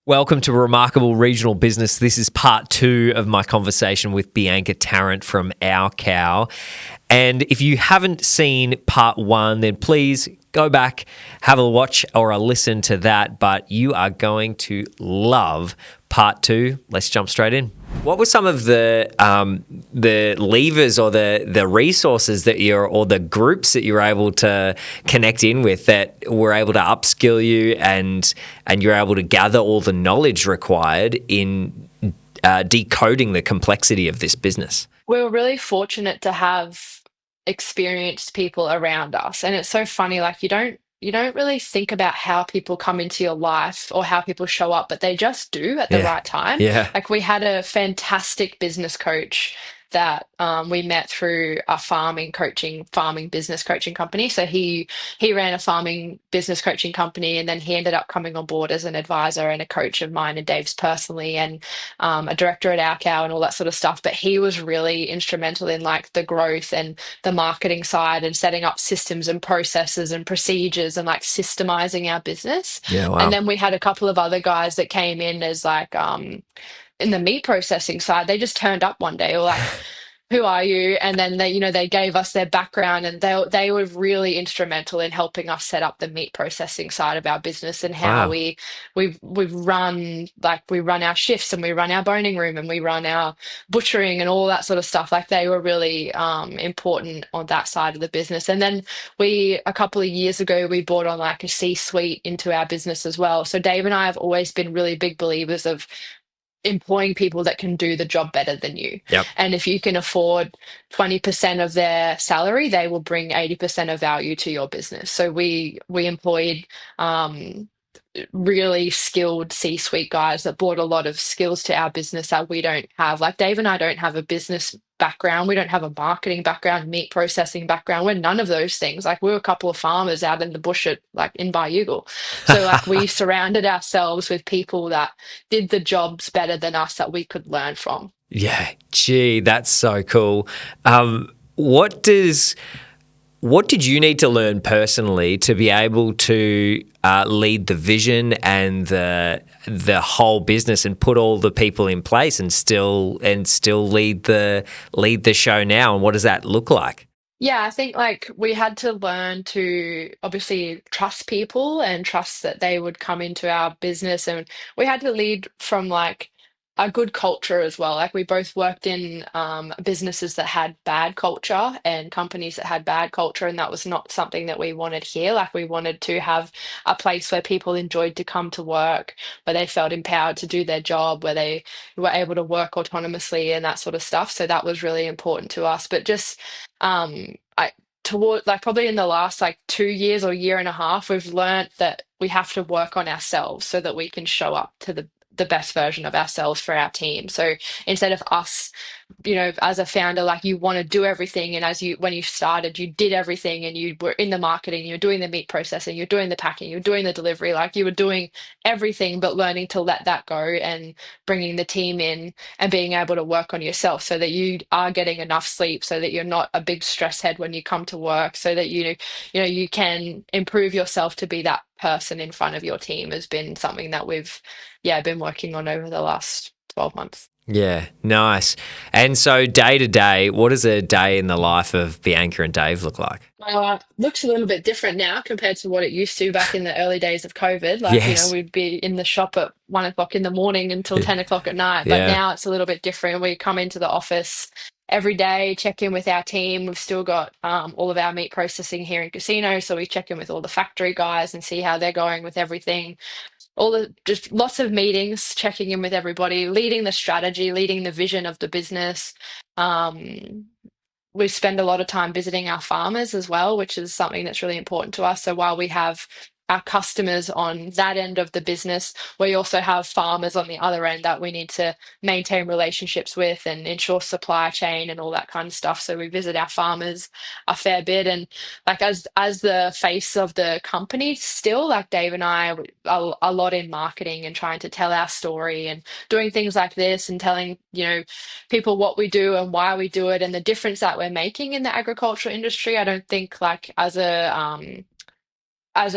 Welcome to Remarkable Regional Business. This is part 2 of my conversation with Bianca Tarrant from Our Cow. And if you haven't seen part 1, then please go back, have a watch or a listen to that. But you are going to love part 2. Let's jump straight in. What were some of the levers or the resources that or the groups that you were able to connect in with that were able to upskill you and you're able to gather all the knowledge required in decoding the complexity of this business? We were really fortunate to have experienced people around us. And it's so funny, like you don't really think about how people come into your life or how people show up, but they just do at the Yeah, right time. yeah. Like we had a fantastic business coach that we met through a farming business coaching company. So he ran a farming business coaching company, and then he ended up coming on board as an advisor and a coach of mine and Dave's personally, and a director at Our Cow and all that sort of stuff. But he was really instrumental in like the growth and the marketing side and setting up systems and processes and procedures and like systemizing our business. Yeah, And wow. then we had a couple of other guys that came in as like in the meat processing side. They just turned up one day or like, who are you? And then they gave us their background, and they were really instrumental in helping us set up the meat processing side of our business and how Wow. we run our shifts, and we run our boning room, and we run our butchering and all that sort of stuff. Like they were really important on that side of the business. And then a couple of years ago, we brought on like a C-suite into our business as well. So Dave and I have always been really big believers of employing people that can do the job better than you. Yep. And if you can afford 20% of their salary, they will bring 80% of value to your business. So we employed um, really skilled C-suite guys that brought a lot of skills to our business that we don't have. Like Dave and I don't have a business background. We don't have a marketing background, meat processing background. We're none of those things. Like we're a couple of farmers out in the bush at like in Bayougal. So like we surrounded ourselves with people that did the jobs better than us that we could learn from. Yeah, gee, that's so cool. What did you need to learn personally to be able to lead the vision and the whole business and put all the people in place and still lead the show now? And what does that look like? Yeah, I think like we had to learn to obviously trust people and trust that they would come into our business. And we had to lead from like a good culture as well. Like we both worked in businesses that had bad culture and companies that had bad culture, and that was not something that we wanted here. Like we wanted to have a place where people enjoyed to come to work, where they felt empowered to do their job, where they were able to work autonomously and that sort of stuff. So that was really important to us. But just I toward like probably in the last like 2 years or year and a half, we've learned that we have to work on ourselves so that we can show up to the best version of ourselves for our team. So instead of us, as a founder, like you want to do everything. And when you started, you did everything and you were in the marketing, you're doing the meat processing, you're doing the packing, you're doing the delivery, like you were doing everything, but learning to let that go and bringing the team in and being able to work on yourself so that you are getting enough sleep, so that you're not a big stress head when you come to work, so that you can improve yourself to be that person in front of your team has been something that we've been working on over the last 12 months. Yeah, nice. And so day to day, what does a day in the life of Bianca and Dave look like? Looks a little bit different now compared to what it used to back in the early days of COVID. Like, Yes. we'd be in the shop at 1 o'clock in the morning until 10 o'clock at night. But Yeah. now it's a little bit different. We come into the office every day, check in with our team. We've still got all of our meat processing here in casino. So we check in with all the factory guys and see how they're going with everything. Just lots of meetings, checking in with everybody, leading the strategy, leading the vision of the business. Um, we spend a lot of time visiting our farmers as well, which is something that's really important to us. So while we have our customers on that end of the business, we also have farmers on the other end that we need to maintain relationships with and ensure supply chain and all that kind of stuff. So we visit our farmers a fair bit, and like as the face of the company, still like Dave and I a lot in marketing and trying to tell our story and doing things like this and telling people what we do and why we do it and the difference that we're making in the agricultural industry. I don't think like as a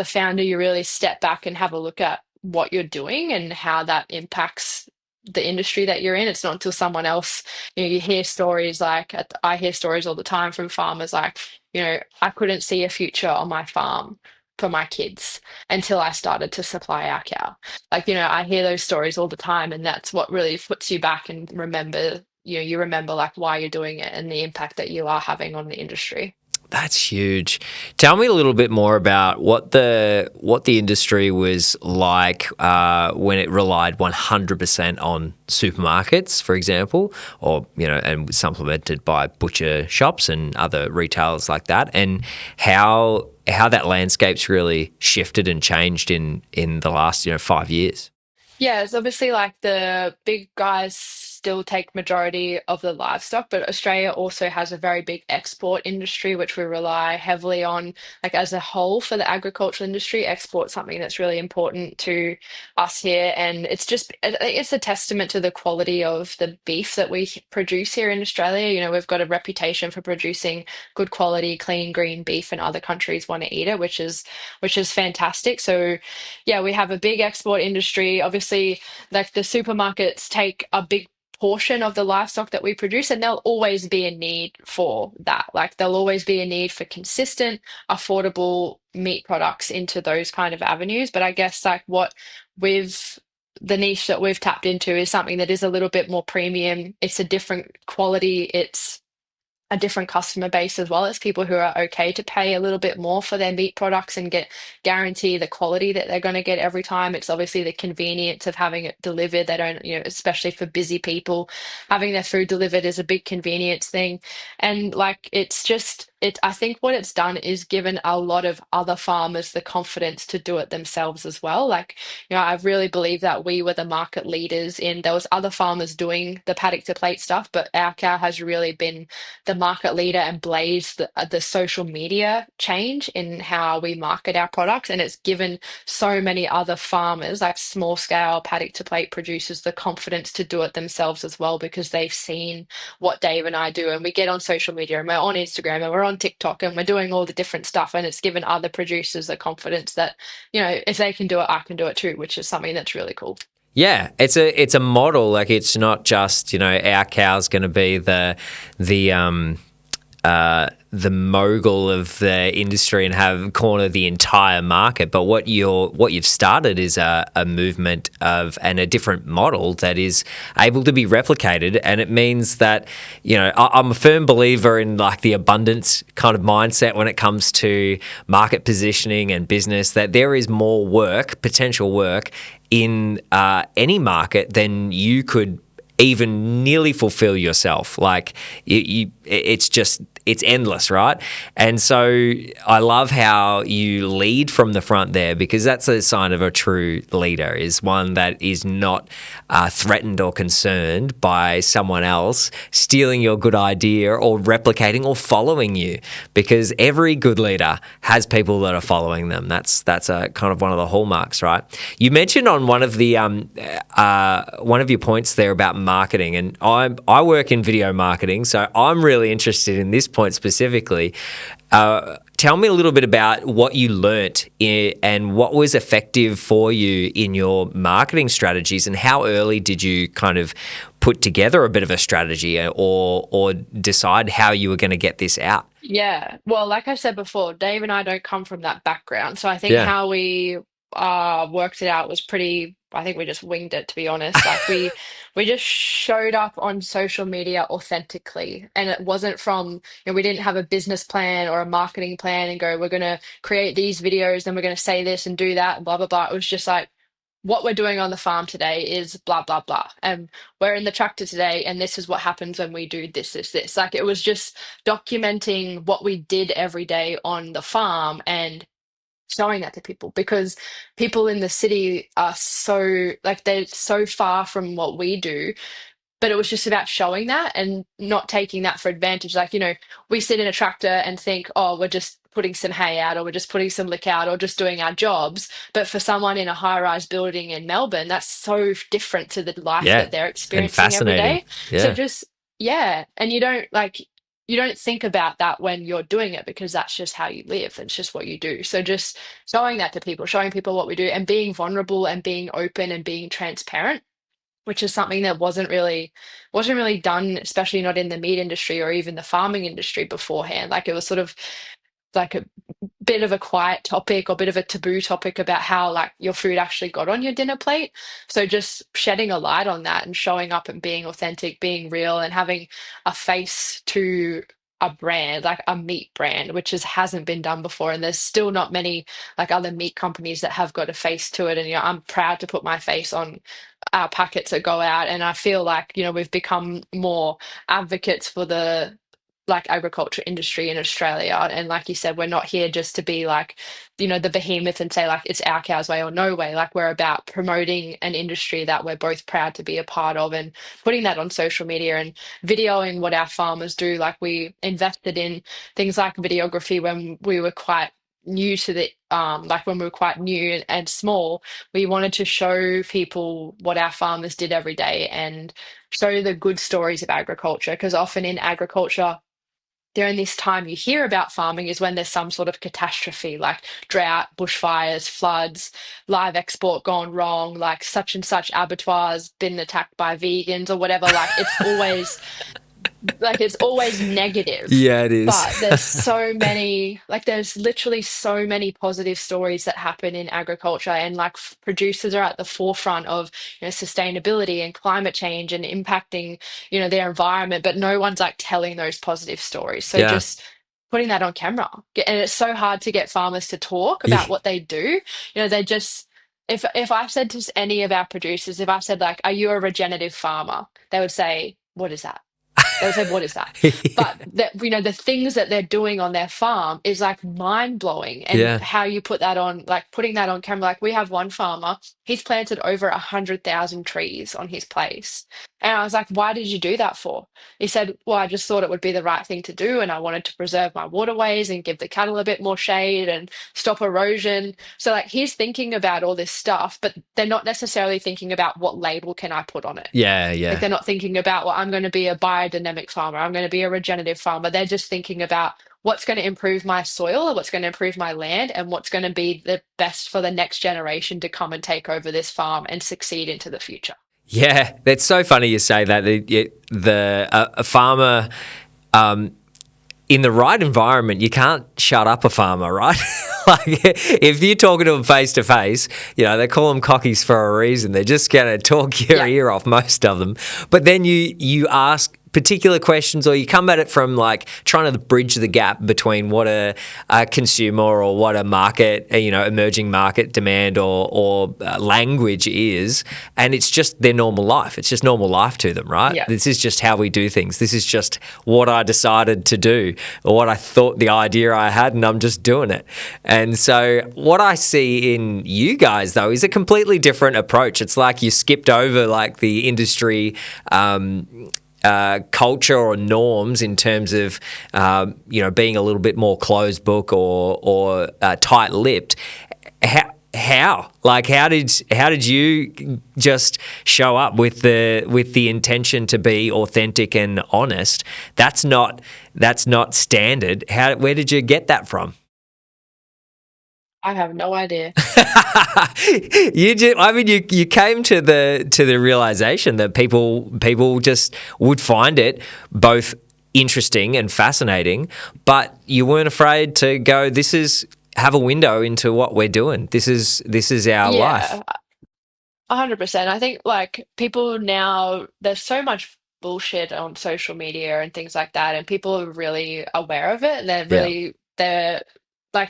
founder you really step back and have a look at what you're doing and how that impacts the industry that you're in. It's not until someone else, you hear stories like, I hear stories all the time from farmers like, I couldn't see a future on my farm for my kids until I started to supply our cow. Like, I hear those stories all the time, and that's what really puts you back and remember, you remember like why you're doing it and the impact that you are having on the industry. That's huge. Tell me a little bit more about what the industry was like when it relied 100% on supermarkets, for example, or and supplemented by butcher shops and other retailers like that, and how that landscape's really shifted and changed in the last 5 years. Yeah, it's obviously like the big guys still take majority of the livestock, but Australia also has a very big export industry, which we rely heavily on, like as a whole for the agricultural industry. Export something that's really important to us here, and it's a testament to the quality of the beef that we produce here in Australia. We've got a reputation for producing good quality, clean, green beef, and other countries want to eat it, which is fantastic. So yeah, we have a big export industry. Obviously, like the supermarkets take a big portion of the livestock that we produce, and there'll always be a need for that. Like there'll always be a need for consistent, affordable meat products into those kind of avenues. But I guess like we've the niche that we've tapped into is something that is a little bit more premium. It's a different quality. It's a different customer base as well. As people who are okay to pay a little bit more for their meat products and get guarantee the quality that they're going to get every time. It's obviously the convenience of having it delivered. They don't, especially for busy people, having their food delivered is a big convenience thing. And like it's just it I think what it's done is given a lot of other farmers the confidence to do it themselves as well. Like, I really believe that we were the market leaders in there was other farmers doing the paddock to plate stuff, but our cow has really been the market leader and blaze the social media change in how we market our products. And it's given so many other farmers, like small scale paddock to plate producers, the confidence to do it themselves as well because they've seen what Dave and I do. And we get on social media and we're on Instagram and we're on TikTok and we're doing all the different stuff. And it's given other producers the confidence that, if they can do it, I can do it too, which is something that's really cool. Yeah, it's a model. Like it's not just our cow's going to be the the mogul of the industry and have corner the entire market. But what you've started is a movement of and a different model that is able to be replicated. And it means that I'm a firm believer in like the abundance kind of mindset when it comes to market positioning and business. That there is more work, potential work in any market than you could even nearly fulfill yourself. Like it's endless, right? And so I love how you lead from the front there because that's a sign of a true leader is one that is not threatened or concerned by someone else stealing your good idea or replicating or following you because every good leader has people that are following them. That's a kind of one of the hallmarks, right? You mentioned on one of the one of your points there about marketing, and I work in video marketing, so I'm really interested in this point specifically. Tell me a little bit about what you learnt and what was effective for you in your marketing strategies, and how early did you kind of put together a bit of a strategy or decide how you were going to get this out? Yeah. Well, like I said before, Dave and I don't come from that background. So I think Yeah. how we worked it out was I think we just winged it, to be honest. Like we just showed up on social media authentically. And it wasn't from, we didn't have a business plan or a marketing plan and go, we're gonna create these videos, then we're gonna say this and do that, and blah blah blah. It was just like what we're doing on the farm today is blah blah blah, and we're in the tractor today and this is what happens when we do this. Like it was just documenting what we did every day on the farm and showing that to people because people in the city are so like they're so far from what we do, but it was just about showing that and not taking that for advantage. Like, we sit in a tractor and think, oh, we're just putting some hay out or we're just putting some lick out or just doing our jobs. But for someone in a high rise building in Melbourne, that's so different to the life Yeah. that they're And experiencing every fascinating. day. So Yeah. just, yeah. And you don't like, you don't think about that when you're doing it because that's just how you live. It's just what you do. So just showing that to people, showing people what we do and being vulnerable and being open and being transparent, which is something that wasn't really done, especially not in the meat industry or even the farming industry beforehand. Like it was sort of like a bit of a quiet topic or bit of a taboo topic about how like your food actually got on your dinner plate. So just shedding a light on that and showing up and being authentic, being real and having a face to a brand, like a meat brand, which hasn't been done before. And there's still not many like other meat companies that have got a face to it. And I'm proud to put my face on our packets that go out. And I feel like, we've become more advocates for the like agriculture industry in Australia. And like you said, we're not here just to be like, the behemoth and say like it's our cow's way or no way. Like we're about promoting an industry that we're both proud to be a part of and putting that on social media and videoing what our farmers do. Like we invested in things like videography when we were quite new to the like when we were quite new and small. We wanted to show people what our farmers did every day and show the good stories of agriculture because often in agriculture the only time you hear about farming is when there's some sort of catastrophe like drought, bushfires, floods, live export gone wrong, like such and such abattoirs been attacked by vegans or whatever. Like it's always negative. Yeah, it is. But there's literally so many positive stories that happen in agriculture, and like producers are at the forefront of, sustainability and climate change and impacting, their environment, but no one's like telling those positive stories. So Yeah. just putting that on camera. And it's so hard to get farmers to talk about what they do. They just, if I said to any of our producers, if I said like, "Are you a regenerative farmer?" They would say, "What is that?" They would say, "What is that?" But that the things that they're doing on their farm is like mind blowing. And Yeah. how you put that on, like putting that on camera. Like we have one farmer, he's planted over 100,000 trees on his place. And I was like, "Why did you do that for?" He said, "Well, I just thought it would be the right thing to do, and I wanted to preserve my waterways and give the cattle a bit more shade and stop erosion." So like he's thinking about all this stuff, but they're not necessarily thinking about what label can I put on it. Yeah. Like Yeah. they're not thinking about, well, I'm going to be a biodynamic farmer, I'm going to be a regenerative farmer. They're just thinking about what's going to improve my soil, or what's going to improve my land, and what's going to be the best for the next generation to come and take over this farm and succeed into the future. Yeah, it's so funny you say that. A farmer, um, in the right environment, you can't shut up a farmer, right? Like if you're talking to them face to face, they call them cockies for a reason. They're just going to talk your Yeah. ear off, most of them. But then you ask particular questions, or you come at it from like trying to bridge the gap between what a consumer or what a market, emerging market demand or language is, and it's just their normal life. It's just normal life to them, right? Yeah. This is just how we do things. This is just what I decided to do, or what I thought, the idea I had, and I'm just doing it. And so what I see in you guys though is a completely different approach. It's like you skipped over like the industry culture or norms in terms of being a little bit more closed book or tight lipped. How did you just show up with the intention to be authentic and honest? That's not standard. Where did you get that from? I have no idea. You came to the realization that people just would find it both interesting and fascinating, but you weren't afraid to go, this is have a window into what we're doing. This is our life. Yeah, 100%. I think like people now, there's so much bullshit on social media and things like that, and people are really aware of it. Yeah.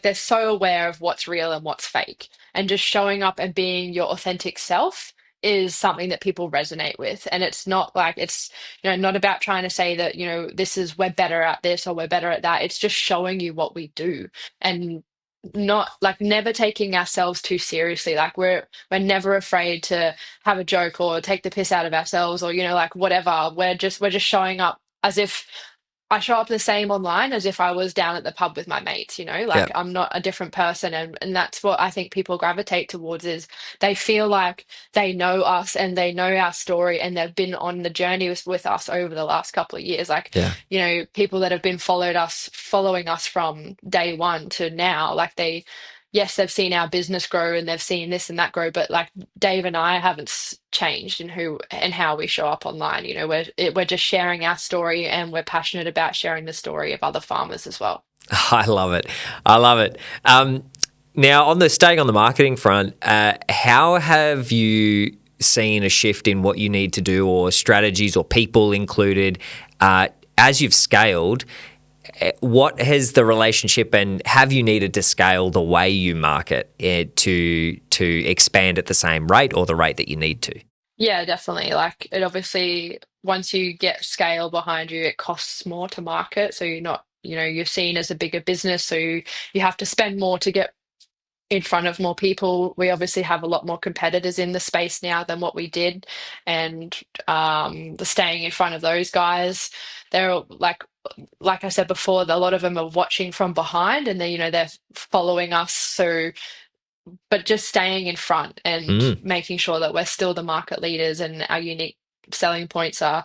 They're so aware of what's real and what's fake, and just showing up and being your authentic self is something that people resonate with. And it's not like it's not about trying to say that this is we're better at this or we're better at that. It's just showing you what we do, and not like never taking ourselves too seriously. Like we're never afraid to have a joke or take the piss out of ourselves or like whatever. We're just showing up as if I show up the same online as if I was down at the pub with my mates, like Yep. I'm not a different person. And that's what I think people gravitate towards is they feel like they know us and they know our story and they've been on the journey with us over the last couple of years. Like, Yeah. people that have been following us from day one to now, like yes, they've seen our business grow and they've seen this and that grow, but like Dave and I haven't changed in who and how we show up online. We're just sharing our story, and we're passionate about sharing the story of other farmers as well. I love it. I love it. Now, on the staying on the marketing front, how have you seen a shift in what you need to do, or strategies, or people included, as you've scaled? What has the relationship, and have you needed to scale the way you market to expand at the same rate or the rate that you need to? Yeah, definitely. Like it obviously, once you get scale behind you, it costs more to market. So you're not, you're seen as a bigger business. So you have to spend more to get in front of more people. We obviously have a lot more competitors in the space now than what we did, and the staying in front of those guys, they're like I said before, a lot of them are watching from behind, and they're following us. So, but just staying in front and Mm, making sure that we're still the market leaders and our unique selling points are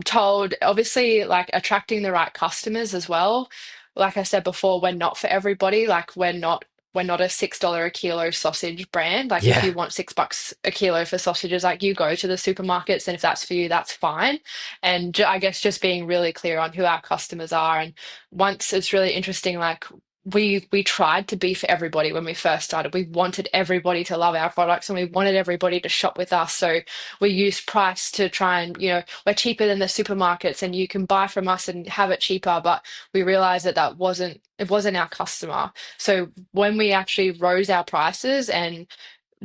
told. Obviously, like attracting the right customers as well. Like I said before, we're not for everybody. Like we're not a $6 a kilo sausage brand. Like if yeah. you want $6 a kilo for sausages, like you go to the supermarkets, and if that's for you, that's fine. And I guess just being really clear on who our customers are. And once it's really interesting, like we tried to be for everybody when we first started. We wanted everybody to love our products and we wanted everybody to shop with us. So we used price to try and, we're cheaper than the supermarkets and you can buy from us and have it cheaper. But we realized that it wasn't our customer. So when we actually rose our prices and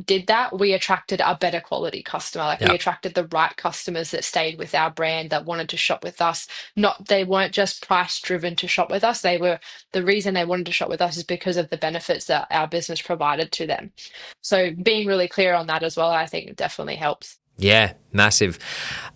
did that, we attracted a better quality customer. Like we Yeah. attracted the right customers that stayed with our brand, that wanted to shop with us. Not They weren't just price driven to shop with us. The reason they wanted to shop with us is because of the benefits that our business provided to them. So being really clear on that as well, I think definitely helps. Yeah, massive.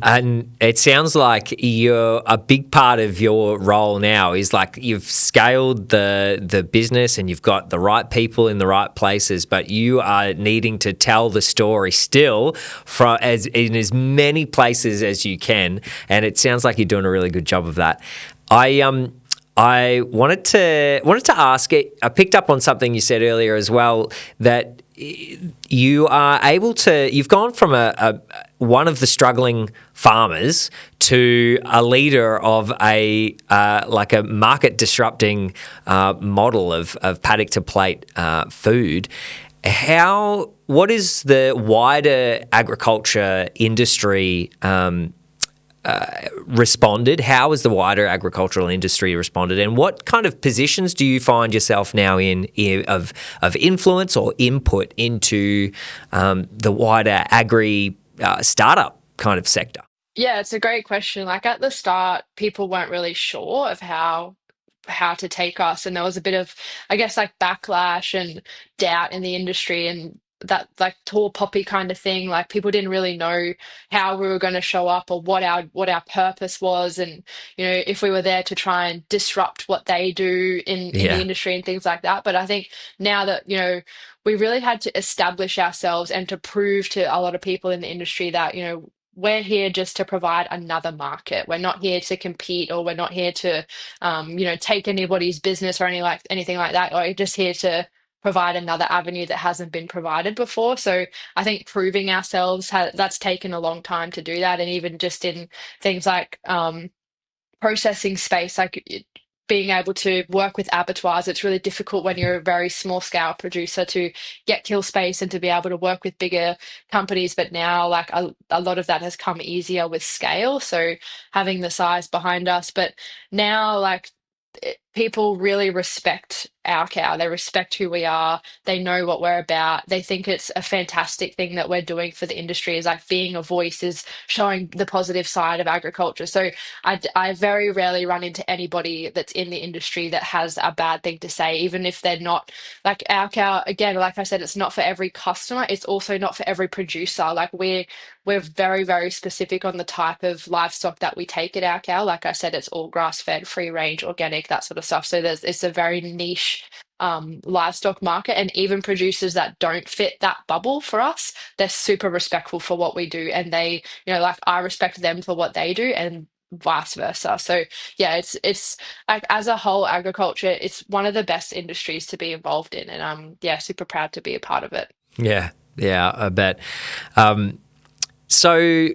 And it sounds like you're a big part of your role now is like you've scaled the business and you've got the right people in the right places, but you are needing to tell the story still from as in as many places as you can. And it sounds like you're doing a really good job of that. I wanted to ask it. I picked up on something you said earlier as well, that you are able to. You've gone from a one of the struggling farmers to a leader of a like a market disrupting model of paddock to plate food. What is the wider agriculture industry responded? How has the wider agricultural industry responded, and what kind of positions do you find yourself now in of influence or input into the wider agri startup kind of sector? Yeah, it's a great question. Like at the start, people weren't really sure of how to take us, and there was a bit of, I guess, like backlash and doubt in the industry, and that like tall poppy kind of thing. Like people didn't really know how we were going to show up or what our purpose was, and if we were there to try and disrupt what they do in the Yeah, industry and things like that. But I think now that we really had to establish ourselves and to prove to a lot of people in the industry that we're here just to provide another market. We're not here to compete, or we're not here to, take anybody's business or anything like that. Or we're just here to provide another avenue that hasn't been provided before. So I think proving ourselves that's taken a long time to do that, and even just in things like processing space, like being able to work with abattoirs. It's really difficult when you're a very small scale producer to get kill space and to be able to work with bigger companies. But now, like a lot of that has come easier with scale. So having the size behind us, but now, like, people really respect our cow. They respect who we are. They know what we're about. They think it's a fantastic thing that we're doing for the industry, is like being a voice, is showing the positive side of agriculture. So I very rarely run into anybody that's in the industry that has a bad thing to say, even if they're not like our cow. Again, like I said, it's not for every customer. It's also not for every producer. Like we're very, very specific on the type of livestock that we take at our cow. Like I said, it's all grass fed, free range, organic, that sort of stuff. So it's a very niche livestock market. And even producers that don't fit that bubble for us, they're super respectful for what we do. And they, like I respect them for what they do and vice versa. So yeah, it's like as a whole, agriculture, it's one of the best industries to be involved in. And I'm yeah, super proud to be a part of it. Yeah, yeah, I bet. Um, so,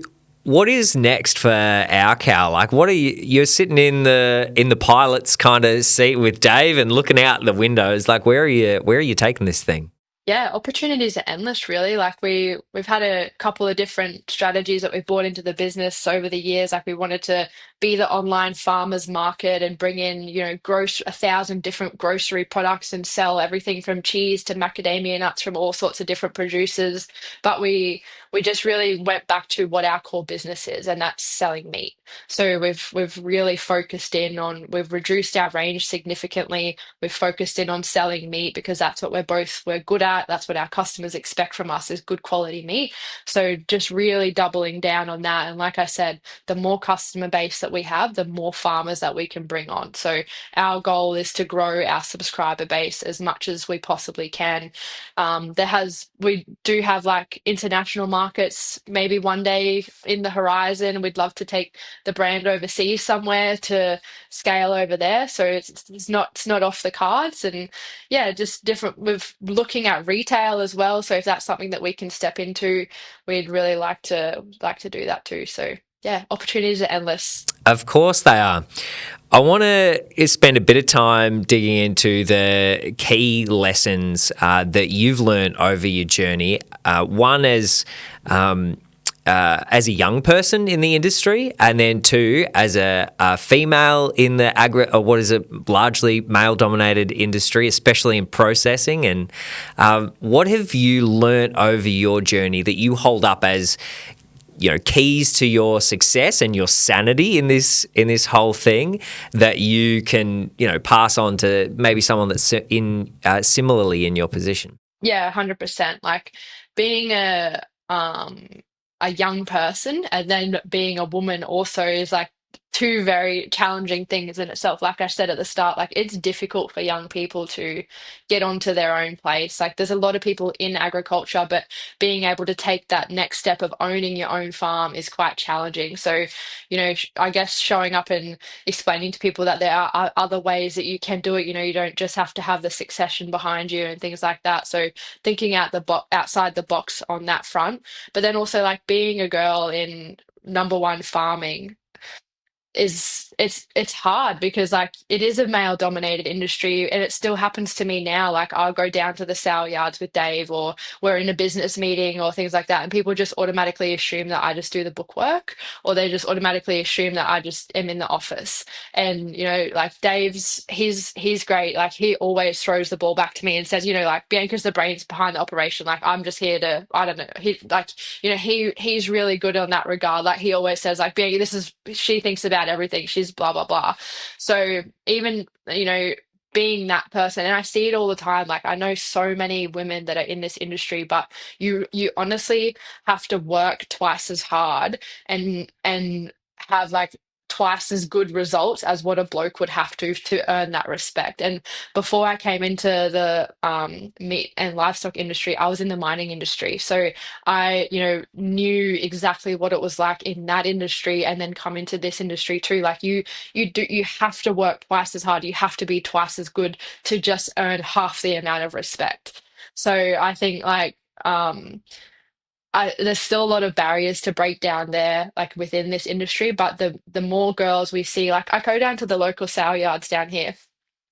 what is next for our cow? Like, what are you? You're sitting in the pilot's kind of seat with Dave and looking out the windows. Like, where are you? Where are you taking this thing? Yeah, opportunities are endless, really. Like we've had a couple of different strategies that we've brought into the business over the years. Like we wanted to be the online farmers market and bring in, gross 1,000 different grocery products and sell everything from cheese to macadamia nuts from all sorts of different producers. But we just really went back to what our core business is, and that's selling meat. So we've really focused in on, we've reduced our range significantly. We've focused in on selling meat because that's what we're good at. That's what our customers expect from us, is good quality meat. So just really doubling down on that. And like I said, the more customer base that we have, the more farmers that we can bring on. So our goal is to grow our subscriber base as much as we possibly can. We do have like international markets maybe one day in the horizon. We'd love to take the brand overseas somewhere to scale over there. So it's not off the cards. And yeah, just different. We're looking at retail as well. So if that's something that we can step into, we'd really like to do that too. So yeah, opportunities are endless. Of course they are. I want to spend a bit of time digging into the key lessons that you've learned over your journey. One as a young person in the industry, and then two as a female in the or what is a largely male-dominated industry, especially in processing. And what have you learnt over your journey that you hold up as keys to your success and your sanity in this whole thing that you can pass on to maybe someone that's in similarly in your position? Yeah, 100%. Like being a young person and then being a woman also is like two very challenging things in itself. Like I said at the start, like it's difficult for young people to get onto their own place. Like there's a lot of people in agriculture, but being able to take that next step of owning your own farm is quite challenging. So, I guess showing up and explaining to people that there are other ways that you can do it. You don't just have to have the succession behind you and things like that. So thinking outside the box on that front, but then also like being a girl in number one farming is it's hard because like it is a male dominated industry, and it still happens to me now. Like I'll go down to the sale yards with Dave, or we're in a business meeting or things like that, and people just automatically assume that I just do the bookwork, or they just automatically assume that I just am in the office. And like he's great. Like he always throws the ball back to me and says, like Bianca's the brains behind the operation. Like I'm just here to, I don't know. He's really good on that regard. Like he always says, like Bianca, she thinks about everything. She's blah blah blah. So even being that person, and I see it all the time. Like I know so many women that are in this industry, but you honestly have to work twice as hard and have like twice as good results as what a bloke would have to earn that respect. And before I came into the meat and livestock industry, I was in the mining industry. So I, knew exactly what it was like in that industry, and then come into this industry too. Like you have to work twice as hard. You have to be twice as good to just earn half the amount of respect. So I think like there's still a lot of barriers to break down there, like within this industry. But the more girls we see, like I go down to the local sale yards down here,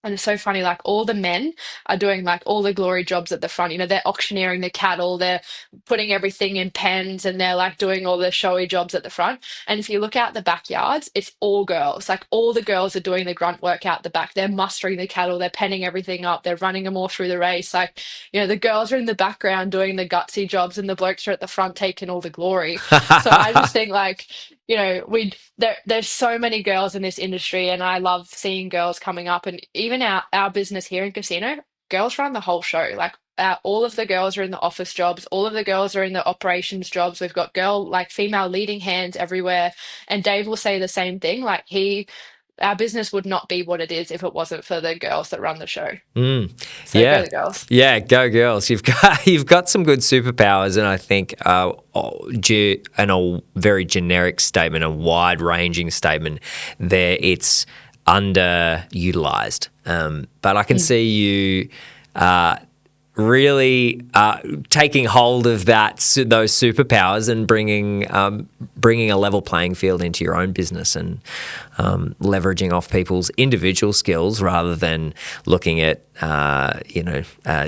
And it's so funny, like all the men are doing like all the glory jobs at the front. They're auctioneering the cattle, they're putting everything in pens, and they're like doing all the showy jobs at the front. And if you look out the backyards, it's all girls. Like all the girls are doing the grunt work out the back. They're mustering the cattle, they're penning everything up, they're running them all through the race. Like, the girls are in the background doing the gutsy jobs, and the blokes are at the front taking all the glory. So I just think like, there's so many girls in this industry, and I love seeing girls coming up. And even our business here in casino, girls run the whole show. Like all of the girls are in the office jobs, all of the girls are in the operations jobs. We've got like female leading hands everywhere. And Dave will say the same thing. Like our business would not be what it is if it wasn't for the girls that run the show. So go Yeah. the girls. Yeah, go girls. You've got some good superpowers, and I think and a very generic statement, a wide-ranging statement there, it's underutilized. But I can see you really taking hold of those superpowers and bringing a level playing field into your own business, and leveraging off people's individual skills rather than looking at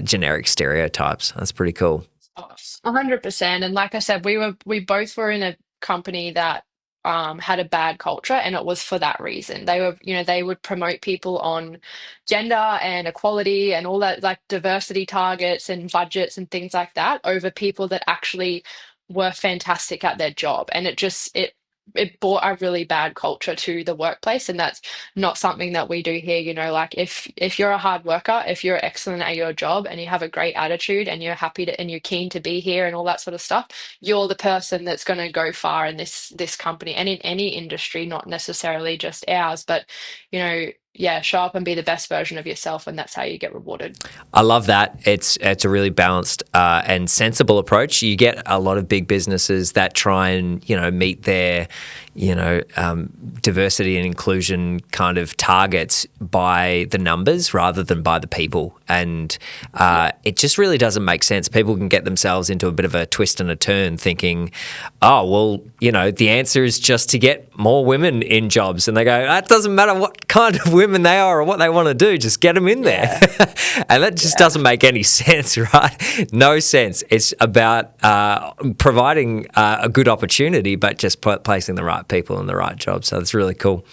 generic stereotypes. That's pretty cool. 100%. And like I said, we both were in a company that had a bad culture, and it was for that reason. They would promote people on gender and equality and all that, like diversity targets and budgets and things like that, over people that actually were fantastic at their job. And it brought a really bad culture to the workplace, and that's not something that we do here. Like if you're a hard worker, if you're excellent at your job and you have a great attitude and you're happy to and you're keen to be here and all that sort of stuff, you're the person that's going to go far in this company and in any industry, not necessarily just ours. But yeah, show up and be the best version of yourself, and that's how you get rewarded. I love that. It's a really balanced and sensible approach. You get a lot of big businesses that try and meet their diversity and inclusion kind of targets by the numbers rather than by the people, and it just really doesn't make sense. People can get themselves into a bit of a twist and a turn, thinking, oh well, the answer is just to get more women in jobs, and they go, that doesn't matter what kind of women they are or what they want to do, just get them in there. And that just doesn't make any sense, right? No sense. It's about providing a good opportunity, but just placing the right people in the right job. So that's really cool.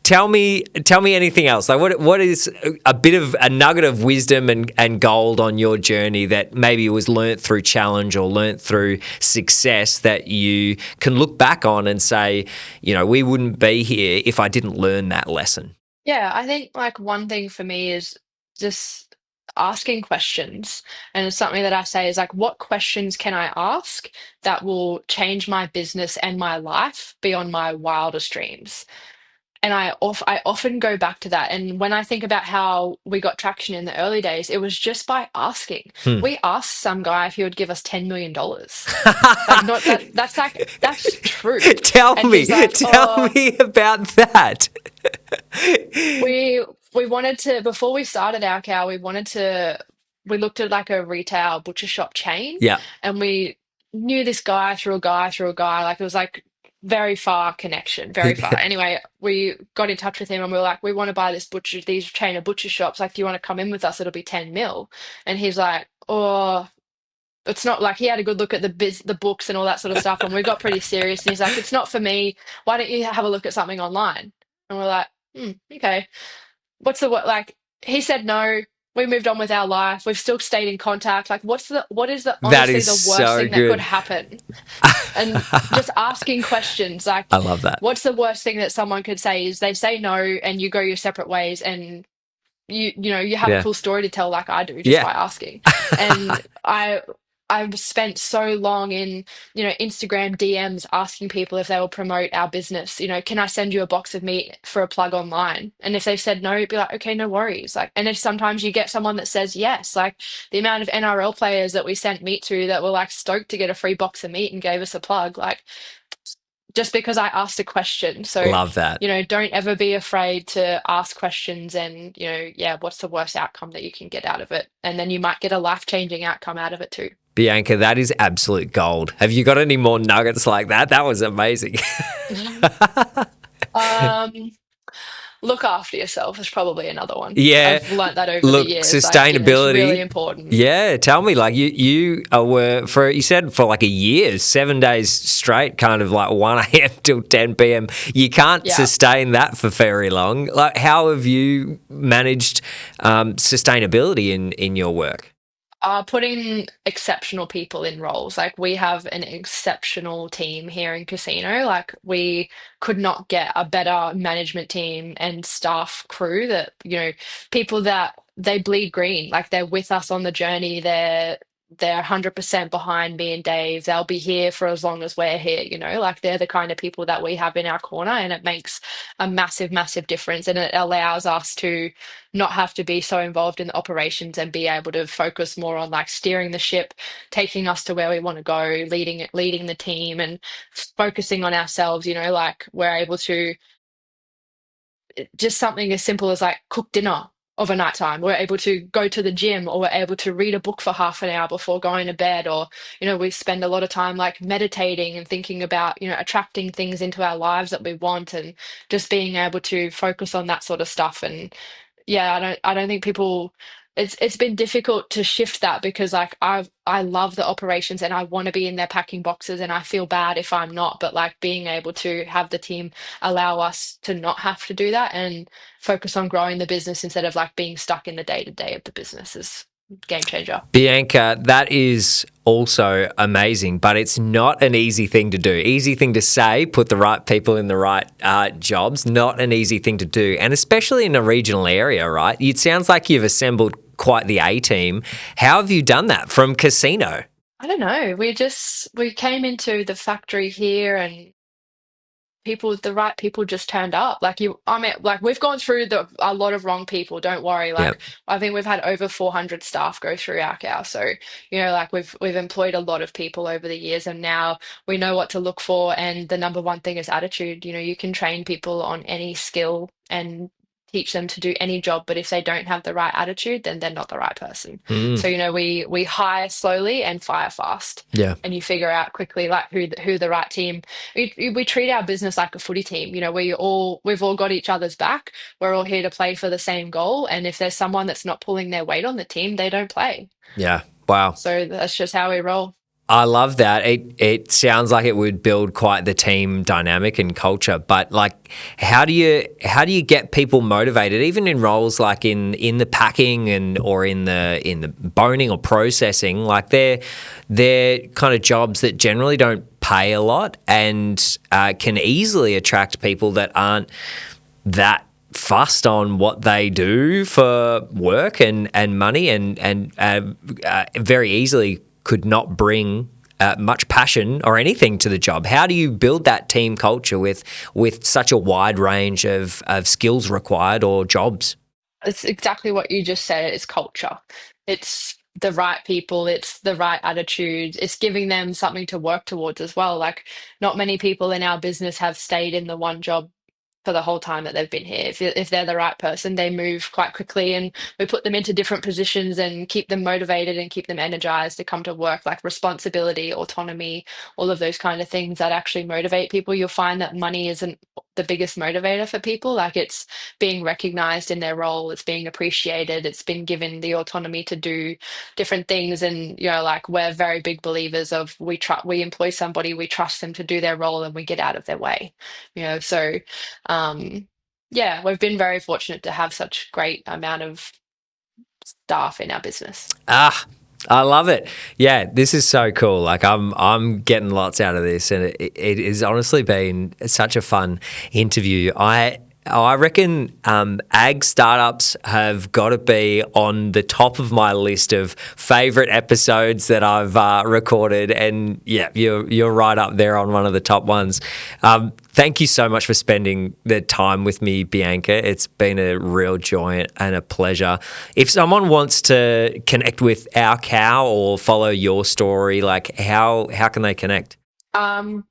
Tell me anything else. Like what is a bit of a nugget of wisdom and gold on your journey that maybe was learnt through challenge or learnt through success that you can look back on and say, we wouldn't be here if I didn't learn that lesson. Yeah, I think like one thing for me is just asking questions. And it's something that I say is like, what questions can I ask that will change my business and my life beyond my wildest dreams? And I often go back to that. And when I think about how we got traction in the early days, it was just by asking. We asked some guy if he would give us $10 million. Like, not that, that's true. Tell And me, he's like, tell oh, me about that. we wanted to, before we started our cow, we looked at like a retail butcher shop chain, Yeah. and we knew this guy through a guy through a guy. Like it was like very far connection, very far. Anyway, we got in touch with him and we were like, we want to buy these chain of butcher shops. Like, do you want to come in with us? It'll be 10 mil. And he's like, oh, it's not. Like, he had a good look at the books and all that sort of stuff. And we got pretty serious. And he's like, it's not for me. Why don't you have a look at something online? And we're like, okay. Like, he said no. We moved on with our life. We've still stayed in contact. Like, what is the That honestly is the worst so thing that could good. happen? And just asking questions like, I love that. what's the worst thing that someone could say is they say no and you go your separate ways, and you have a Yeah. cool story to tell like I do just Yeah. by asking. And I've spent so long in, Instagram DMs asking people if they will promote our business. Can I send you a box of meat for a plug online? And if they've said no, it'd be like, okay, no worries. Like, and if sometimes you get someone that says yes, like the amount of NRL players that we sent meat to that were like stoked to get a free box of meat and gave us a plug, like just because I asked a question. So, Love that. don't ever be afraid to ask questions, and, yeah, what's the worst outcome that you can get out of it? And then you might get a life-changing outcome out of it too. Bianca, that is absolute gold. Have you got any more nuggets like that? That was amazing. Um, Look after yourself is probably another one. Yeah. I've learnt that over the Look, years. Like, it's really sustainability. important. Yeah, tell me, like you were for you said for like a year, 7 days straight, kind of like 1 a.m. till 10 p.m. You can't Yeah. sustain that for very long. Like, how have you managed sustainability in your work? Putting exceptional people in roles. Like, we have an exceptional team here in casino. Like, we could not get a better management team and staff crew that, people that they bleed green. Like, they're with us on the journey. They're 100% behind me and Dave. They'll be here for as long as we're here, like they're the kind of people that we have in our corner, and it makes a massive, massive difference. And it allows us to not have to be so involved in the operations and be able to focus more on like steering the ship, taking us to where we want to go, leading the team, and focusing on ourselves. Like, we're able to just something as simple as like cook dinner of a night time. We're able to go to the gym, or we're able to read a book for half an hour before going to bed, or we spend a lot of time like meditating and thinking about attracting things into our lives that we want, and just being able to focus on that sort of stuff. And yeah, I don't think people, it's been difficult to shift that, because like I love the operations and I want to be in there packing boxes, and I feel bad if I'm not, but like being able to have the team allow us to not have to do that and focus on growing the business instead of like being stuck in the day to day of the business is game changer. Bianca, that is also amazing, but it's not an easy thing to do. Easy thing to say, put the right people in the right jobs, not an easy thing to do. And especially in a regional area, right? It sounds like you've assembled quite the A team. How have you done that from casino? I don't know. We came into the factory here, and the right people just turned up. Like, I mean, like, we've gone through a lot of wrong people, don't worry. Yeah. Like, I think we've had over 400 staff go through our cow. So, like, we've employed a lot of people over the years, and now we know what to look for. And the number one thing is attitude. You can train people on any skill and teach them to do any job, but if they don't have the right attitude, then they're not the right person. Mm, So, we hire slowly and fire fast, yeah. and you figure out quickly like who the right team. We treat our business like a footy team. We've all got each other's back. We're all here to play for the same goal. And if there's someone that's not pulling their weight on the team, they don't play. Yeah. Wow. So that's just how we roll. I love that. It sounds like it would build quite the team dynamic and culture. But like, how do you get people motivated, even in roles like in the packing and or in the boning or processing? Like, they're kind of jobs that generally don't pay a lot and can easily attract people that aren't that fussed on what they do for work and money and very easily could not bring much passion or anything to the job. How do you build that team culture with such a wide range of skills required or jobs? It's exactly what you just said. It's culture. It's the right people. It's the right attitude. It's giving them something to work towards as well. Like, not many people in our business have stayed in the one job for the whole time that they've been here. If they're the right person, they move quite quickly, and we put them into different positions and keep them motivated and keep them energized to come to work. Like, responsibility, autonomy, all of those kind of things that actually motivate people. You'll find that money isn't the biggest motivator for people. Like, it's being recognized in their role, it's being appreciated, it's been given the autonomy to do different things. And like, we're very big believers of we employ somebody, we trust them to do their role, and we get out of their way. So yeah, we've been very fortunate to have such great amount of staff in our business. Ah, I love it. Yeah, this is so cool. Like, I'm getting lots out of this, and it has honestly been such a fun interview. I reckon ag startups have got to be on the top of my list of favorite episodes that I've recorded, and yeah, you're right up there on one of the top ones. Thank you so much for spending the time with me, Bianca. It's been a real joy and a pleasure. If someone wants to connect with our cow or follow your story, like, how can they connect?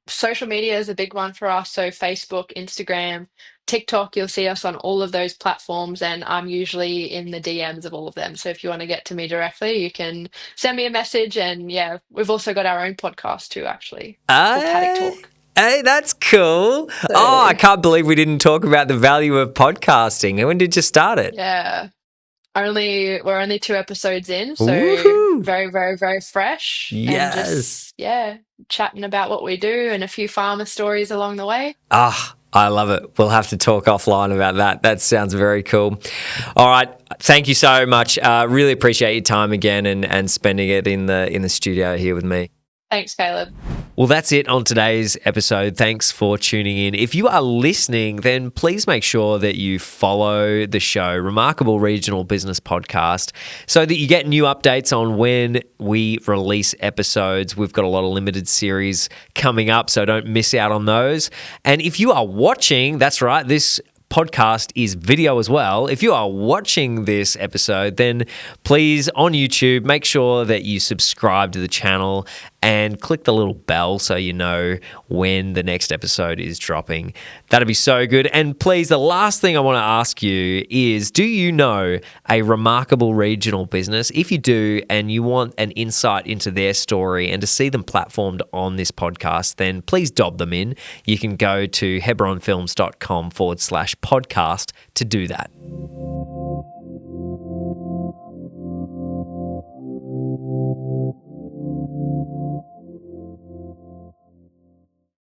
Social media is a big one for us. So Facebook, Instagram, TikTok, you'll see us on all of those platforms, and I'm usually in the DMs of all of them. So if you want to get to me directly, you can send me a message. And yeah, we've also got our own podcast too, actually. It's called Paddock Uh, Talk. Hey, that's cool. Oh, I So can't believe we didn't talk about the value of podcasting. When did you start it? yeah, we're only 2 episodes in, so Woohoo! very, very, very fresh, and Yes. just yeah, chatting about what we do and a few farmer stories along the way. Ah, I love it. We'll have to talk offline about that. That sounds very cool. All right. Thank you so much. Really appreciate your time again and spending it in the studio here with me. Thanks, Caleb. Well, that's it on today's episode. Thanks for tuning in. If you are listening, then please make sure that you follow the show, Remarkable Regional Business Podcast, so that you get new updates on when we release episodes. We've got a lot of limited series coming up, so don't miss out on those. And if you are watching, that's right, this podcast is video as well. If you are watching this episode, then please on YouTube, make sure that you subscribe to the channel and click the little bell so you know when the next episode is dropping. That'd be so good. And please, the last thing I want to ask you is, do you know a remarkable regional business? If you do and you want an insight into their story and to see them platformed on this podcast, then please dob them in. You can go to hebronfilms.com/podcast to do that.